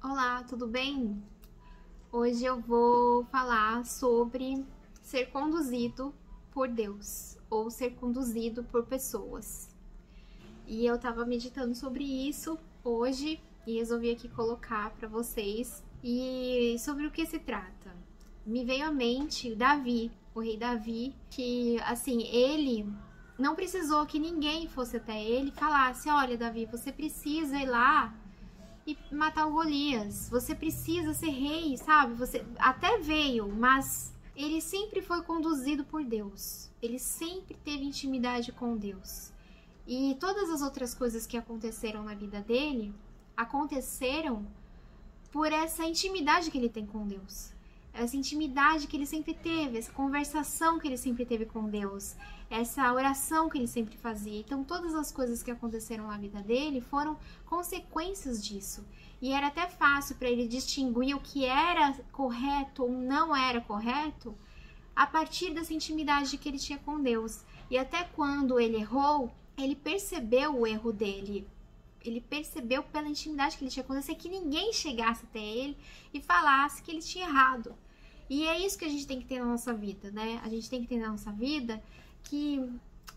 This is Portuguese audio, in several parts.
Olá, tudo bem? Hoje eu vou falar sobre ser conduzido por Deus ou ser conduzido por pessoas. E eu tava meditando sobre isso hoje e resolvi aqui colocar para vocês. E sobre o que se trata? Me veio à mente Davi, o rei Davi, que assim, ele não precisou que ninguém fosse até ele e falasse: olha, Davi, você precisa ir lá e matar o Golias. Você precisa ser rei, sabe? Você até veio, mas ele sempre foi conduzido por Deus. Ele sempre teve intimidade com Deus. E todas as outras coisas que aconteceram na vida dele aconteceram por essa intimidade que ele tem com Deus. Essa intimidade que ele sempre teve, essa conversação que ele sempre teve com Deus, essa oração que ele sempre fazia. Então, todas as coisas que aconteceram na vida dele foram consequências disso. E era até fácil para ele distinguir o que era correto ou não era correto a partir dessa intimidade que ele tinha com Deus. E até quando ele errou, ele percebeu o erro dele. Ele percebeu pela intimidade que ele tinha com Deus, sem que ninguém chegasse até ele e falasse que ele tinha errado. E é isso que a gente tem que ter na nossa vida, né? A gente tem que ter na nossa vida que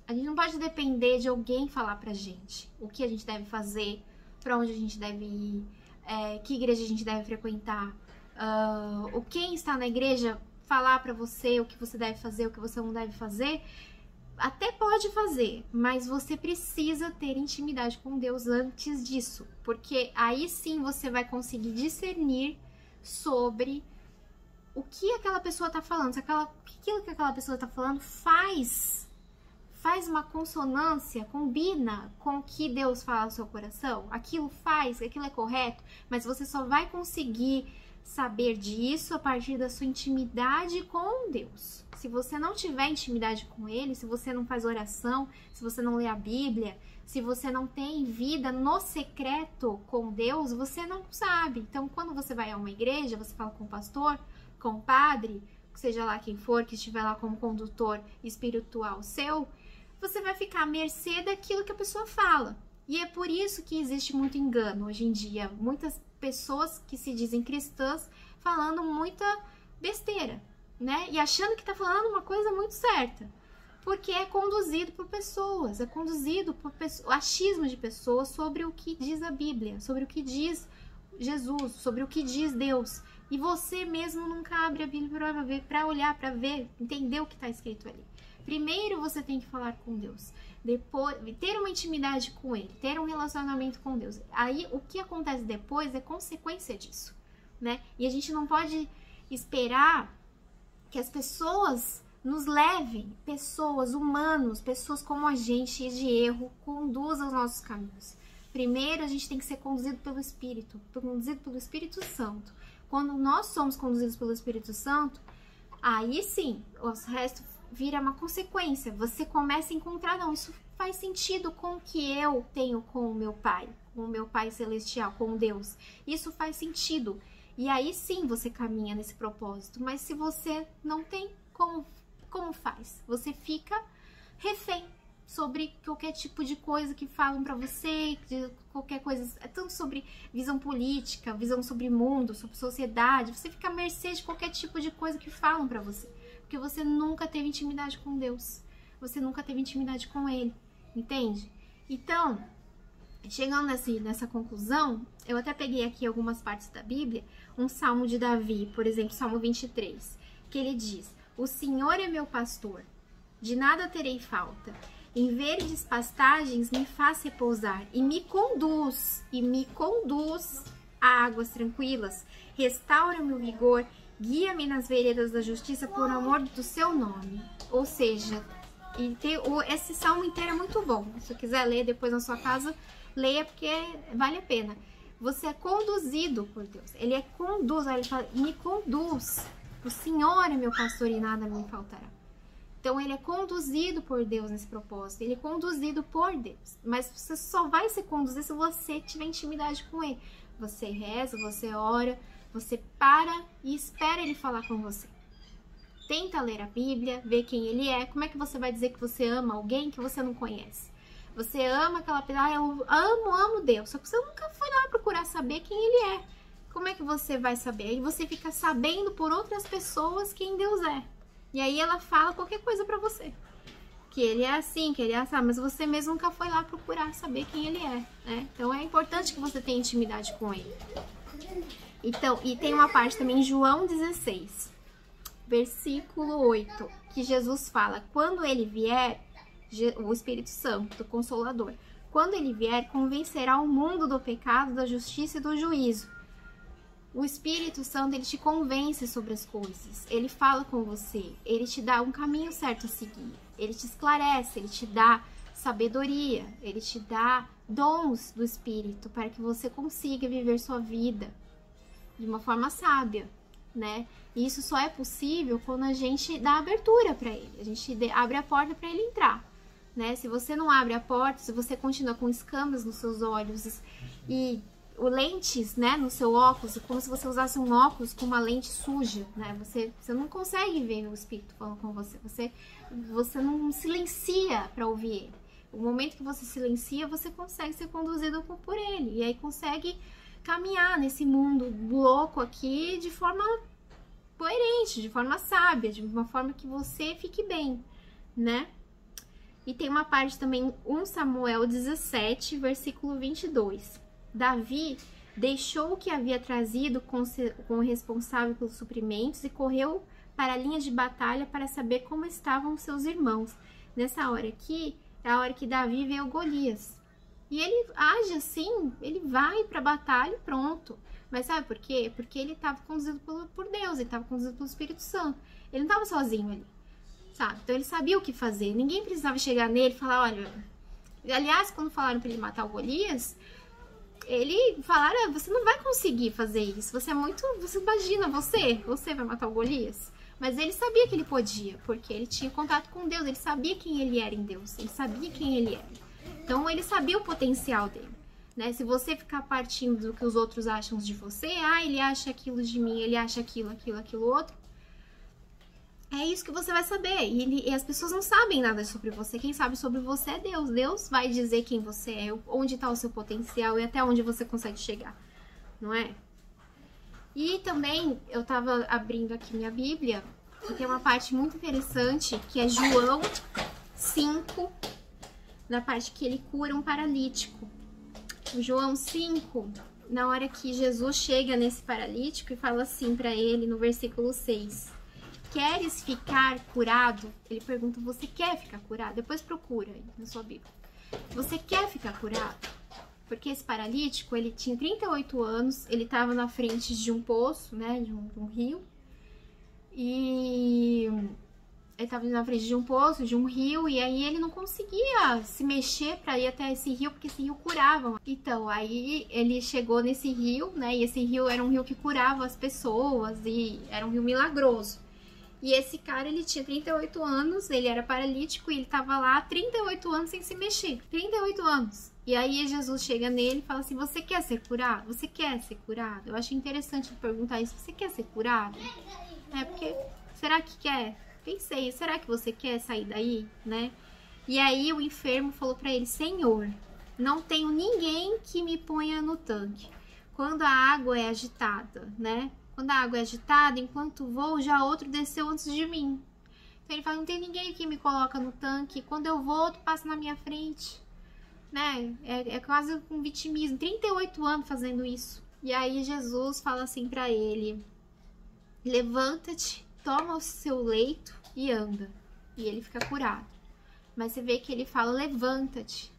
a gente não pode depender de alguém falar pra gente o que a gente deve fazer, pra onde a gente deve ir, que igreja a gente deve frequentar, o quem está na igreja falar pra você o que você deve fazer, o que você não deve fazer. Até pode fazer, mas você precisa ter intimidade com Deus antes disso, porque aí sim você vai conseguir discernir sobre o que aquela pessoa está falando, se aquilo que aquela pessoa está falando faz uma consonância, combina com o que Deus fala no seu coração, aquilo é correto, mas você só vai conseguir saber disso a partir da sua intimidade com Deus. Se você não tiver intimidade com Ele, se você não faz oração, se você não lê a Bíblia, se você não tem vida no secreto com Deus, você não sabe. Então, quando você vai a uma igreja, você fala com o pastor, com o padre, seja lá quem for, que estiver lá como condutor espiritual seu, você vai ficar à mercê daquilo que a pessoa fala. E é por isso que existe muito engano hoje em dia. Muitas pessoas que se dizem cristãs falando muita besteira, né? E achando que tá falando uma coisa muito certa. Porque é conduzido por pessoas, é conduzido por achismo de pessoas sobre o que diz a Bíblia, sobre o que diz Jesus, sobre o que diz Deus. E você mesmo nunca abre a Bíblia para olhar, para ver, entender o que está escrito ali. Primeiro você tem que falar com Deus, depois ter uma intimidade com Ele, ter um relacionamento com Deus. Aí o que acontece depois é consequência disso, né? E a gente não pode esperar que as pessoas nos levem, pessoas, humanos, pessoas como a gente, cheias de erro, conduzam os nossos caminhos. Primeiro a gente tem que ser conduzido pelo Espírito Santo. Quando nós somos conduzidos pelo Espírito Santo, aí sim, o resto vira uma consequência. Você começa a encontrar, não, isso faz sentido com o que eu tenho com o meu Pai Celestial, com Deus. Isso faz sentido. E aí sim você caminha nesse propósito. Mas se você não tem, como faz? Você fica refém sobre qualquer tipo de coisa que falam pra você, qualquer coisa, tanto sobre visão política, visão sobre mundo, sobre sociedade. Você fica à mercê de qualquer tipo de coisa que falam pra você. Porque você nunca teve intimidade com Deus. Você nunca teve intimidade com Ele. Entende? Então, chegando nessa conclusão, eu até peguei aqui algumas partes da Bíblia, um salmo de Davi, por exemplo, Salmo 23, que ele diz: o Senhor é meu pastor, de nada terei falta. Em verdes pastagens me faz repousar e me conduz a águas tranquilas. Restaura o meu vigor, guia-me nas veredas da justiça por amor do seu nome. Ou seja, esse salmo inteiro é muito bom. Se você quiser ler depois na sua casa, leia, porque vale a pena. Você é conduzido por Deus. Ele fala, me conduz. O Senhor é meu pastor e nada me faltará. Então, ele é conduzido por Deus nesse propósito. Ele é conduzido por Deus. Mas você só vai se conduzir se você tiver intimidade com Ele. Você reza, você ora, você para e espera Ele falar com você. Tenta ler a Bíblia, ver quem Ele é. Como é que você vai dizer que você ama alguém que você não conhece? Você ama aquela pessoa, eu amo Deus. Só que você nunca foi lá procurar saber quem Ele é. Como você vai saber? Aí você fica sabendo por outras pessoas quem Deus é. E aí ela fala qualquer coisa pra você. Que ele é assim, que ele é assim, mas você mesmo nunca foi lá procurar saber quem ele é, né? Então é importante que você tenha intimidade com ele. Então, e tem uma parte também em João 16, versículo 8, que Jesus fala: quando ele vier, o Espírito Santo, o Consolador, quando ele vier, convencerá o mundo do pecado, da justiça e do juízo. O Espírito Santo, ele te convence sobre as coisas, ele fala com você, ele te dá um caminho certo a seguir, ele te esclarece, ele te dá sabedoria, ele te dá dons do Espírito para que você consiga viver sua vida de uma forma sábia, né? E isso só é possível quando a gente dá abertura para ele, a gente abre a porta para ele entrar, né? Se você não abre a porta, se você continua com escamas nos seus olhos e lentes, né, no seu óculos, como se você usasse um óculos com uma lente suja, né? Você não consegue ver o Espírito falando com você. Você não silencia para ouvir ele. O momento que você silencia, você consegue ser conduzido por ele. E aí consegue caminhar nesse mundo louco aqui de forma coerente, de forma sábia, de uma forma que você fique bem, né? E tem uma parte também, 1 Samuel 17, versículo 22. Davi deixou o que havia trazido com o responsável pelos suprimentos e correu para a linha de batalha para saber como estavam seus irmãos. Nessa hora aqui, é a hora que Davi vê o Golias. E ele age assim, ele vai para a batalha e pronto. Mas sabe por quê? Porque ele estava conduzido por Deus, ele estava conduzido pelo Espírito Santo. Ele não estava sozinho ali, sabe? Então ele sabia o que fazer. Ninguém precisava chegar nele e falar, olha... Aliás, quando falaram para ele matar o Golias... Ele falaram, você não vai conseguir fazer isso, você é muito, você imagina, você vai matar o Golias? Mas ele sabia que ele podia, porque ele tinha contato com Deus, ele sabia quem ele era em Deus, ele sabia quem ele era. Então ele sabia o potencial dele, né? Se você ficar partindo do que os outros acham de você, ele acha aquilo de mim, ele acha aquilo outro, é isso que você vai saber. E as pessoas não sabem nada sobre você. Quem sabe sobre você é Deus. Deus vai dizer quem você é, onde está o seu potencial e até onde você consegue chegar, não é? E também, eu estava abrindo aqui minha Bíblia e tem uma parte muito interessante que é João 5, na parte que ele cura um paralítico. O João 5, na hora que Jesus chega nesse paralítico e fala assim para ele no versículo 6... Queres ficar curado? Ele pergunta, você quer ficar curado? Depois procura aí na sua Bíblia. Você quer ficar curado? Porque esse paralítico, ele tinha 38 anos, ele estava na frente de um poço, né, de um rio. E ele estava na frente de um poço, de um rio, e aí ele não conseguia se mexer para ir até esse rio, porque esse rio curava. Então, aí ele chegou nesse rio, né, e esse rio era um rio que curava as pessoas, e era um rio milagroso. E esse cara, ele tinha 38 anos, ele era paralítico e ele tava lá há 38 anos sem se mexer. 38 anos. E aí Jesus chega nele e fala assim, você quer ser curado? Você quer ser curado? Eu achei interessante perguntar isso, você quer ser curado? Porque, será que quer? Pensei, será que você quer sair daí, né? E aí o enfermo falou pra ele, Senhor, não tenho ninguém que me ponha no tanque quando a água é agitada, né? Quando a água é agitada, enquanto vou, já outro desceu antes de mim. Então ele fala, não tem ninguém que me coloca no tanque. Quando eu vou, outro passa na minha frente. Né? É quase um vitimismo. 38 anos fazendo isso. E aí Jesus fala assim pra ele, levanta-te, toma o seu leito e anda. E ele fica curado. Mas você vê que ele fala, levanta-te.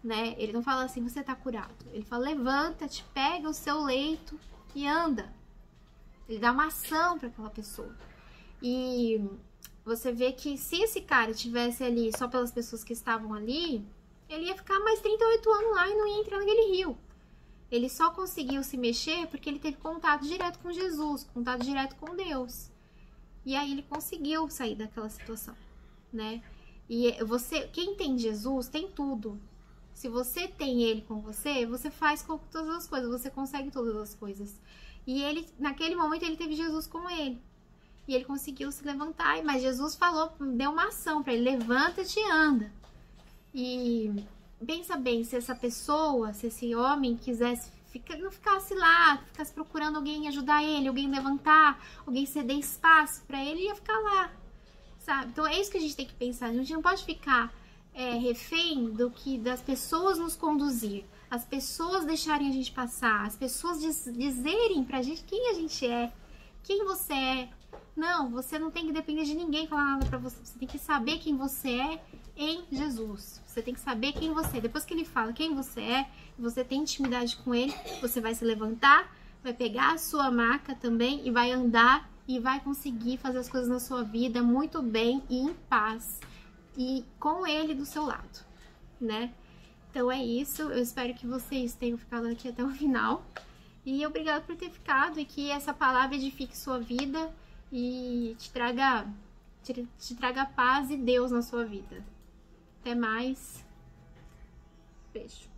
Né? Ele não fala assim, você tá curado. Ele fala, levanta-te, pega o seu leito e anda. Ele dá uma ação para aquela pessoa. E você vê que se esse cara estivesse ali só pelas pessoas que estavam ali, ele ia ficar mais 38 anos lá e não ia entrar naquele rio. Ele só conseguiu se mexer porque ele teve contato direto com Jesus, contato direto com Deus. E aí ele conseguiu sair daquela situação, né? E quem tem Jesus, tem tudo. Se você tem ele com você, você faz com todas as coisas, você consegue todas as coisas. E ele, naquele momento, ele teve Jesus com ele. E ele conseguiu se levantar. Mas Jesus falou, deu uma ação para ele. Levanta-te e anda. E pensa bem, se essa pessoa, se esse homem quisesse Não ficasse lá, ficasse procurando alguém ajudar ele, alguém levantar, alguém ceder espaço pra ele, ia ficar lá, sabe? Então é isso que a gente tem que pensar. A gente não pode ficar refém das pessoas nos conduzir, as pessoas deixarem a gente passar, as pessoas dizerem pra gente quem a gente é, quem você é. Não, você não tem que depender de ninguém falar nada pra você. Você tem que saber quem você é em Jesus. Você tem que saber quem você é. Depois que ele fala quem você é, você tem intimidade com ele, você vai se levantar, vai pegar a sua maca também e vai andar e vai conseguir fazer as coisas na sua vida muito bem e em paz. E com ele do seu lado, né? Então é isso. Eu espero que vocês tenham ficado aqui até o final. E obrigado por ter ficado e que essa palavra edifique sua vida e te traga paz e Deus na sua vida. Até mais. Beijo.